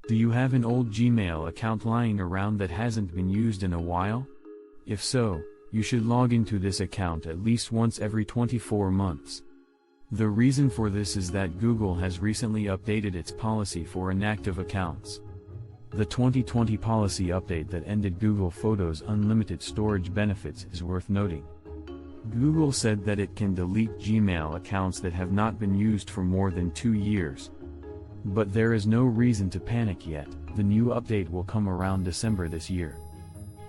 Do you have an old Gmail account lying around that hasn't been used in a while? If so, you should log into this account at least once every 24 months. The reason for this is that Google has recently updated its policy for inactive accounts. The 2020 policy update that ended Google Photos' unlimited storage benefits is worth noting. Google said that it can delete Gmail accounts that have not been used for more than 2 years. But there is no reason to panic yet. The new update will come around December this year.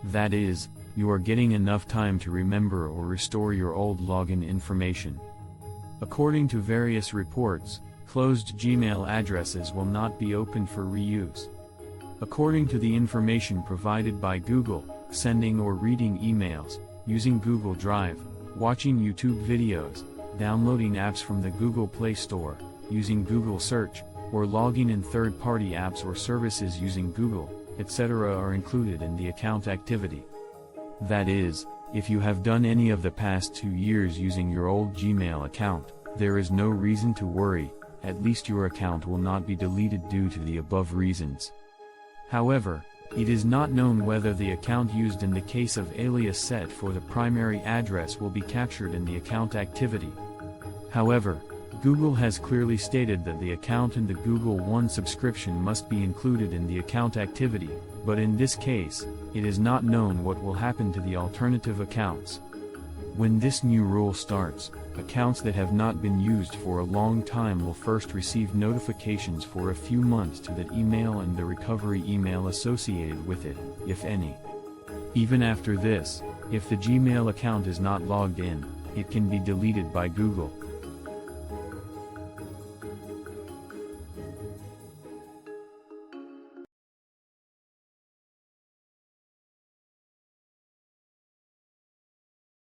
That is, you are getting enough time to remember or restore your old login information. According to various reports, closed Gmail addresses will not be open for reuse. According to the information provided by Google, sending or reading emails, using Google Drive, watching YouTube videos, downloading apps from the Google Play Store, using Google Search, or logging in third-party apps or services using Google, etc. are included in the account activity. That is, if you have done any of the past 2 years using your old Gmail account, there is no reason to worry, at least your account will not be deleted due to the above reasons. However, it is not known whether the account used in the case of alias set for the primary address will be captured in the account activity. However, Google has clearly stated that the account in the Google One subscription must be included in the account activity, but in this case, it is not known what will happen to the alternative accounts. When this new rule starts, accounts that have not been used for a long time will first receive notifications for a few months to that email and the recovery email associated with it, if any. Even after this, if the Gmail account is not logged in, it can be deleted by Google.